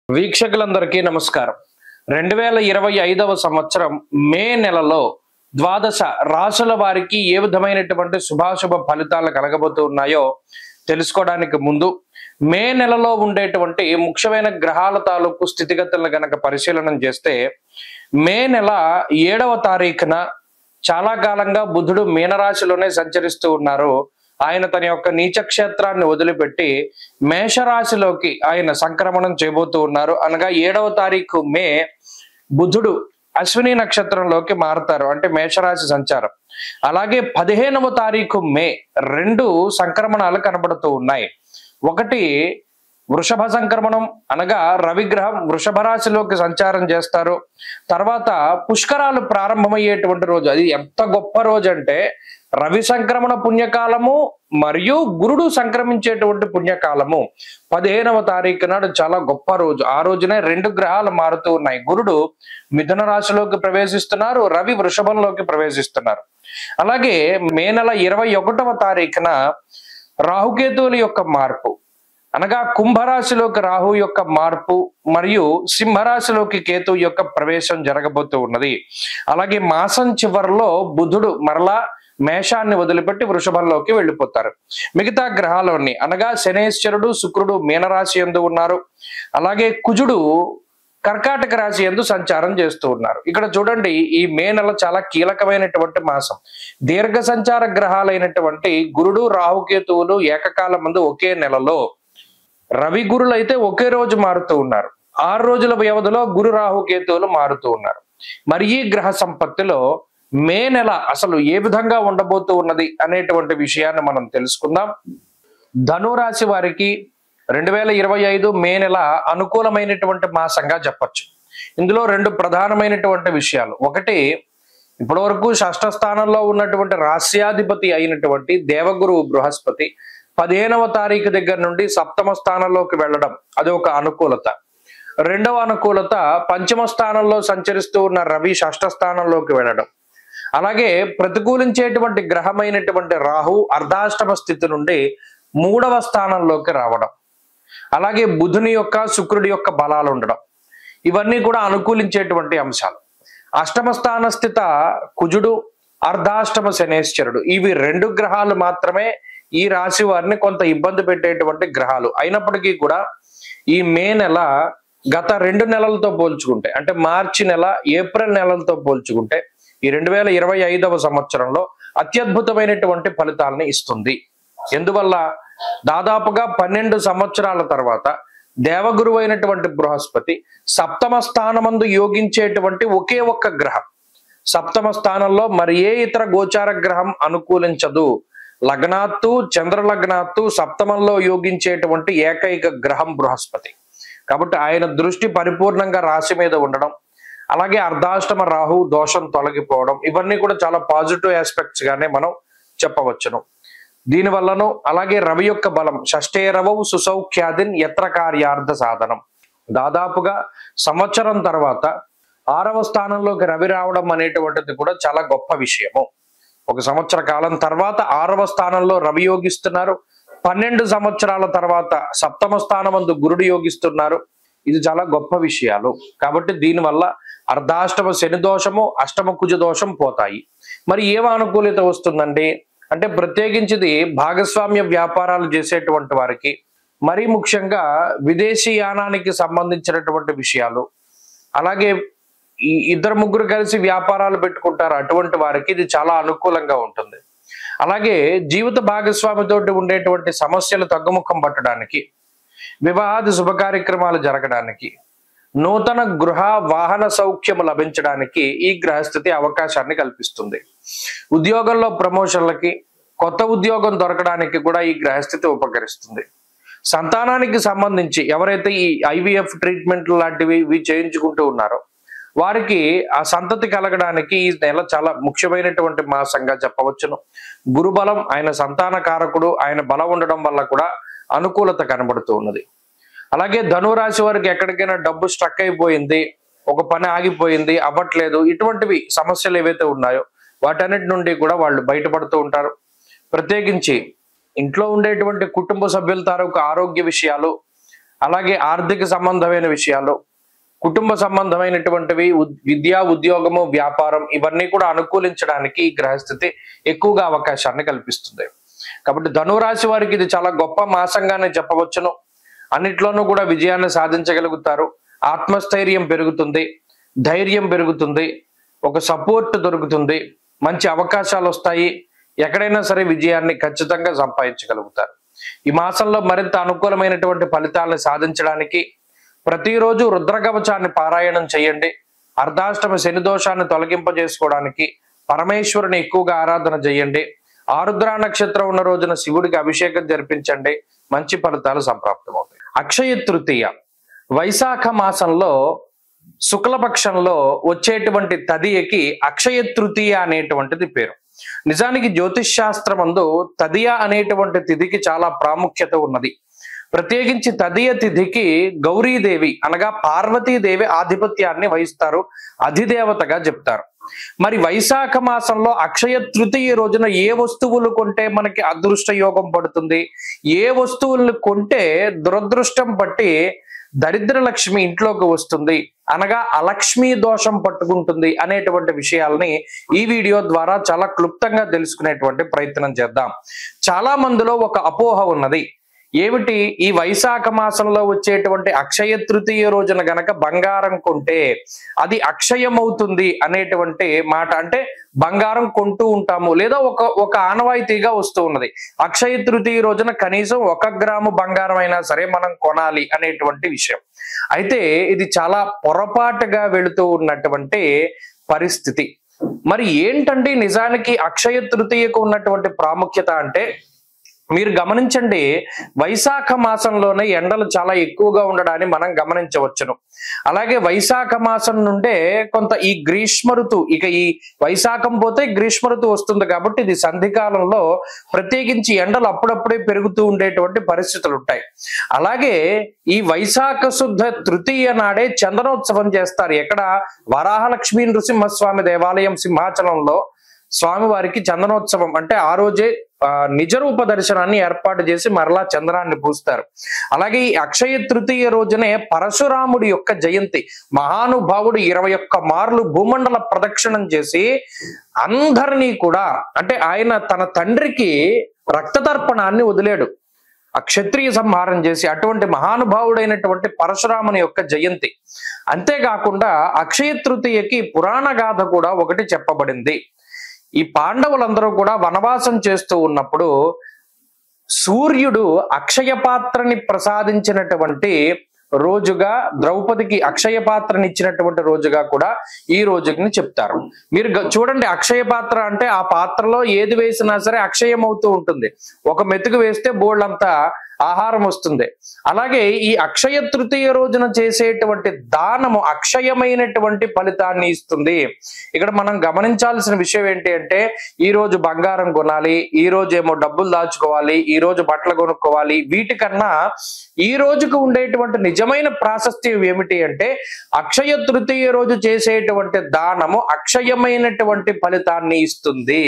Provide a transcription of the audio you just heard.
వీక్షకులందరికీ నమస్కారం. 2025వ సంవత్సరం మే నెలలో ద్వాదశ రాశుల వారికి ఏ విధమైనటువంటి శుభాశుభ ఫలితాలు కలగబోతూ ఉన్నాయో తెలుసుకోవడానికి ముందు మే నెలలో ఉండేటువంటి ముఖ్యమైన గ్రహాల తాలూకు స్థితిగతులను గనక పరిశీలన చేస్తే మే నెల 7వ తారీఖున చాలా కాలంగా బుధుడు మీనరాశిలోనే సంచరిస్తూ ఉన్నారు. ఆయన తన యొక్క నీచ క్షేత్రాన్ని వదిలిపెట్టి మేషరాశిలోకి ఆయన సంక్రమణం చేయబోతూ ఉన్నారు. అనగా 7వ తారీఖు మే బుధుడు అశ్విని నక్షత్రంలోకి మారుతారు, అంటే మేషరాశి సంచారం. అలాగే 15వ తారీఖు మే 2 సంక్రమణాలు కనబడుతూ ఉన్నాయి. ఒకటి వృషభ సంక్రమణం, అనగా రవిగ్రహం వృషభ రాశిలోకి సంచారం చేస్తారు. తర్వాత పుష్కరాలు ప్రారంభమయ్యేటువంటి రోజు. అది ఎంత గొప్ప రోజు అంటే రవి సంక్రమణ పుణ్యకాలము మరియు గురుడు సంక్రమించేటువంటి పుణ్యకాలము 15వ తారీఖు నాడు చాలా గొప్ప రోజు. ఆ రోజునే 2 గ్రహాలు మారుతూ ఉన్నాయి. గురుడు మిథున రాశిలోకి ప్రవేశిస్తున్నారు, రవి వృషభంలోకి ప్రవేశిస్తున్నారు. అలాగే మే నెల 21వ తారీఖున రాహుకేతువుల యొక్క మార్పు, అనగా కుంభరాశిలోకి రాహు యొక్క మార్పు మరియు సింహరాశిలోకి కేతు యొక్క ప్రవేశం జరగబోతూ ఉన్నది. అలాగే మాసం చివరిలో బుధుడు మరలా మేషాన్ని వదిలిపెట్టి వృషభంలోకి వెళ్ళిపోతారు. మిగతా గ్రహాలన్నీ, అనగా శనేశ్వరుడు శుక్రుడు మీనరాశి యందు ఉన్నారు. అలాగే కుజుడు కర్కాటక రాశి యందు సంచారం చేస్తూ ఉన్నారు. ఇక్కడ చూడండి, ఈ మే నెల చాలా కీలకమైనటువంటి మాసం. దీర్ఘ సంచార గ్రహాలైనటువంటి గురుడు రాహుకేతువులు ఏకకాలం ముందు ఒకే నెలలో, రవి గురులు అయితే ఒకే రోజు మారుతూ ఉన్నారు. 6 రోజుల వ్యవధిలో గురు రాహుకేతువులు మారుతూ ఉన్నారు. మరి ఈ గ్రహ సంపత్తిలో మే నెల అసలు ఏ విధంగా ఉండబోతూ ఉన్నది అనేటువంటి విషయాన్ని మనం తెలుసుకుందాం. ధనురాశి వారికి 2025 మే నెల అనుకూలమైనటువంటి మాసంగా చెప్పచ్చు. ఇందులో 2 ప్రధానమైనటువంటి విషయాలు. ఒకటి, ఇప్పటి వరకు షష్ఠ స్థానంలో ఉన్నటువంటి రాశ్యాధిపతి అయినటువంటి దేవగురు బృహస్పతి 15వ తారీఖు దగ్గర నుండి సప్తమ స్థానంలోకి వెళ్ళడం, అది ఒక అనుకూలత. రెండవ అనుకూలత, పంచమ స్థానంలో సంచరిస్తూ ఉన్న రవి షష్ఠ స్థానంలోకి వెళ్ళడం. అలాగే ప్రతికూలించేటువంటి గ్రహమైనటువంటి రాహు అర్ధాష్టమ స్థితి నుండి 3వ స్థానంలోకి రావడం. అలాగే బుధుని యొక్క శుక్రుడి యొక్క బలాలు ఉండడం, ఇవన్నీ కూడా అనుకూలించేటువంటి అంశాలు. అష్టమ స్థాన స్థిత కుజుడు, అర్ధాష్టమ శనేశ్వరుడు, ఇవి 2 గ్రహాలు మాత్రమే ఈ రాశి వారిని కొంత ఇబ్బంది పెట్టేటువంటి గ్రహాలు. అయినప్పటికీ కూడా ఈ మే నెల గత 2 నెలలతో పోల్చుకుంటే, అంటే మార్చి నెల ఏప్రిల్ నెలలతో పోల్చుకుంటే ఈ 2025వ సంవత్సరంలో అత్యద్భుతమైనటువంటి ఫలితాలని ఇస్తుంది. ఎందువల్ల దాదాపుగా 12 సంవత్సరాల తర్వాత దేవగురువు అయినటువంటి బృహస్పతి సప్తమ స్థానమందు యోగించేటువంటి ఒకే ఒక్క గ్రహం. సప్తమ స్థానంలో మరి ఏ ఇతర గోచార గ్రహం అనుకూలించదు. లగ్నాత్తు చంద్రలగ్నాత్తు సప్తమంలో యోగించేటువంటి ఏకైక గ్రహం బృహస్పతి. కాబట్టి ఆయన దృష్టి పరిపూర్ణంగా రాశి మీద ఉండడం, అలాగే అర్ధాష్టమ రాహు దోషం తొలగిపోవడం, ఇవన్నీ కూడా చాలా పాజిటివ్ ఆస్పెక్ట్స్ గానే మనం చెప్పవచ్చును. దీనివల్లను అలాగే రవి యొక్క బలం షష్ఠేరవౌ సుసౌఖ్యాదిన్ యత్ర కార్యార్థ సాధనం. దాదాపుగా సంవత్సరం తర్వాత 6వ స్థానంలోకి రవి రావడం అనేటువంటిది కూడా చాలా గొప్ప విషయము. 1 సంవత్సర కాలం తర్వాత 6వ స్థానంలో రవి యోగిస్తున్నారు. 12 సంవత్సరాల తర్వాత సప్తమ స్థానమందు గురుడు యోగిస్తున్నారు. ఇది చాలా గొప్ప విషయాలు. కాబట్టి దీనివల్ల అర్ధాష్టమ శని దోషము, అష్టమ కుజ దోషం పోతాయి. మరి ఏం అనుకూలత వస్తుందండి అంటే, ప్రత్యేకించింది భాగస్వామ్య వ్యాపారాలు చేసేటువంటి వారికి, మరీ ముఖ్యంగా విదేశీ యానానికి సంబంధించినటువంటి విషయాలు, అలాగే ఈ 2-3 కలిసి వ్యాపారాలు పెట్టుకుంటారు, అటువంటి వారికి ఇది చాలా అనుకూలంగా ఉంటుంది. అలాగే జీవిత భాగస్వామితోటి ఉండేటువంటి సమస్యలు తగ్గుముఖం పట్టడానికి, వివాహాది శుభ కార్యక్రమాలు జరగడానికి, నూతన గృహ వాహన సౌఖ్యము లభించడానికి ఈ గ్రహస్థితి అవకాశాన్ని కల్పిస్తుంది. ఉద్యోగంలో ప్రమోషన్లకి, కొత్త ఉద్యోగం దొరకడానికి కూడా ఈ గ్రహస్థితి ఉపకరిస్తుంది. సంతానానికి సంబంధించి ఎవరైతే ఈ IVF ట్రీట్మెంట్లు లాంటివి ఇవి చేయించుకుంటూ ఉన్నారో వారికి ఆ సంతతి కలగడానికి ఈ నెల చాలా ముఖ్యమైనటువంటి మాసంగా చెప్పవచ్చును. గురుబలం, ఆయన సంతాన కారకుడు, ఆయన బలం ఉండడం వల్ల కూడా అనుకూలత కనబడుతూ ఉన్నది. అలాగే ధనురాశి వారికి ఎక్కడికైనా డబ్బు స్ట్రక్ అయిపోయింది, ఒక పని ఆగిపోయింది, అవ్వట్లేదు, ఇటువంటివి సమస్యలు ఏవైతే ఉన్నాయో వాటన్నిటి నుండి కూడా వాళ్ళు బయటపడుతూ ఉంటారు. ప్రత్యేకించి ఇంట్లో ఉండేటువంటి కుటుంబ సభ్యుల తాలూకు ఆరోగ్య విషయాలు, అలాగే ఆర్థిక సంబంధమైన విషయాలు, కుటుంబ సంబంధమైనటువంటివి, విద్యా, ఉద్యోగము, వ్యాపారం ఇవన్నీ కూడా అనుకూలించడానికి ఈ గ్రహస్థితి ఎక్కువగా అవకాశాన్ని కల్పిస్తుంది. కాబట్టి ధనురాశి వారికి ఇది చాలా గొప్ప మాసంగానే చెప్పవచ్చును. అన్నిట్లోనూ కూడా విజయాన్ని సాధించగలుగుతారు. ఆత్మస్థైర్యం పెరుగుతుంది, ధైర్యం పెరుగుతుంది, ఒక సపోర్ట్ దొరుకుతుంది, మంచి అవకాశాలు వస్తాయి. ఎక్కడైనా సరే విజయాన్ని ఖచ్చితంగా సంపాదించగలుగుతారు. ఈ మాసంలో మరింత అనుకూలమైనటువంటి ఫలితాలను సాధించడానికి ప్రతిరోజు రుద్రకవచాన్ని పారాయణం చేయండి. అర్ధాష్టమ శని దోషాన్ని తొలగింపజేసుకోవడానికి పరమేశ్వరుని ఎక్కువగా ఆరాధన చేయండి. ఆరుద్ర నక్షత్రం ఉన్న రోజున శివుడికి అభిషేకం జరిపించండి. మంచి ఫలితాలు సంప్రాప్తమవుతాయి. అక్షయ తృతీయ వైశాఖ మాసంలో శుక్లపక్షంలో వచ్చేటువంటి తదియకి అక్షయ తృతీయ అనేటువంటిది పేరు. నిజానికి జ్యోతిష్ శాస్త్రమందు తదియ అనేటువంటి తిథికి చాలా ప్రాముఖ్యత ఉన్నది. ప్రత్యేకించి తదియ తిథికి గౌరీదేవి అనగా పార్వతీదేవి ఆధిపత్యాన్ని వహిస్తారు, అధిదేవతగా చెప్తారు. మరి వైశాఖ మాసంలో అక్షయ తృతీయ రోజున ఏ వస్తువులు కొంటే మనకి అదృష్ట యోగం పడుతుంది, ఏ వస్తువులను కొంటే దురదృష్టం పట్టి దరిద్ర లక్ష్మి ఇంట్లోకి వస్తుంది అనగా అలక్ష్మీ దోషం పట్టుకుంటుంది అనేటువంటి విషయాల్ని ఈ వీడియో ద్వారా చాలా క్లుప్తంగా తెలుసుకునేటువంటి ప్రయత్నం చేద్దాం. చాలా మందిలో ఒక అపోహ ఉన్నది. ఏమిటి? ఈ వైశాఖ మాసంలో వచ్చేటువంటి అక్షయ తృతీయ రోజున గనక బంగారం కొంటే అది అక్షయమవుతుంది అనేటువంటి మాట. అంటే బంగారం కొంటూ ఉంటాము లేదా ఒక ఆనవాయితీగా వస్తూ ఉన్నది. అక్షయ తృతీయ రోజున కనీసం 1 గ్రాము బంగారం అయినా సరే మనం కొనాలి అనేటువంటి విషయం. అయితే ఇది చాలా పొరపాటుగా వెళుతూ ఉన్నటువంటి పరిస్థితి. మరి ఏంటంటే నిజానికి అక్షయ తృతీయకు ఉన్నటువంటి ప్రాముఖ్యత అంటే మీరు గమనించండి, వైశాఖ మాసంలోనే ఎండలు చాలా ఎక్కువగా ఉండడాన్ని మనం గమనించవచ్చును. అలాగే వైశాఖ మాసం నుండే కొంత ఈ గ్రీష్మ ఋతువు, ఇక ఈ వైశాఖం పోతే గ్రీష్మ ఋతువు వస్తుంది కాబట్టి ఇది సంధికాలంలో ప్రత్యేకించి ఎండలు అప్పుడప్పుడే పెరుగుతూ ఉండేటువంటి పరిస్థితులు ఉంటాయి. అలాగే ఈ వైశాఖ శుద్ధ తృతీయ నాడే చందనోత్సవం చేస్తారు. ఎక్కడ? వరాహలక్ష్మీ నృసింహస్వామి దేవాలయం సింహాచలంలో స్వామివారికి చందనోత్సవం అంటే ఆ రోజే నిజరూప దర్శనాన్ని ఏర్పాటు చేసి మరలా చంద్రాన్ని పూస్తారు. అలాగే ఈ అక్షయ తృతీయ రోజునే పరశురాముడి యొక్క జయంతి. మహానుభావుడు 21 మార్లు భూమండల ప్రదక్షిణం చేసి అందరినీ కూడా, అంటే ఆయన తన తండ్రికి రక్తతర్పణాన్ని వదిలేడు, ఆ క్షత్రియ సంహారం చేసి, అటువంటి మహానుభావుడైనటువంటి పరశురాముని యొక్క జయంతి. అంతేకాకుండా అక్షయ తృతీయకి పురాణ గాథ కూడా ఒకటి చెప్పబడింది. ఈ పాండవులందరూ కూడా వనవాసం చేస్తూ ఉన్నప్పుడు సూర్యుడు అక్షయ పాత్రని ప్రసాదించినటువంటి రోజుగా, ద్రౌపదికి అక్షయ పాత్రని ఇచ్చినటువంటి రోజుగా కూడా ఈ రోజుని చెప్తారు. మీరు చూడండి, అక్షయ పాత్ర అంటే ఆ పాత్రలో ఏది వేసినా సరే అక్షయం అవుతూ ఉంటుంది. ఒక మెతుకు వేస్తే బోళ్ళంతా ఆహారం వస్తుంది. అలాగే ఈ అక్షయ తృతీయ రోజున చేసేటువంటి దానము అక్షయమైనటువంటి ఫలితాన్ని ఇస్తుంది. ఇక్కడ మనం గమనించాల్సిన విషయం ఏంటి అంటే, ఈ రోజు బంగారం కొనాలి, ఈ రోజు ఏమో డబ్బులు దాచుకోవాలి, ఈ రోజు బట్టలు కొనుక్కోవాలి, వీటికన్నా ఈ రోజుకు ఉండేటువంటి నిజమైన ప్రాశస్త్యం ఏమిటి అంటే అక్షయ తృతీయ రోజు చేసేటువంటి దానము అక్షయమైనటువంటి ఫలితాన్ని ఇస్తుంది.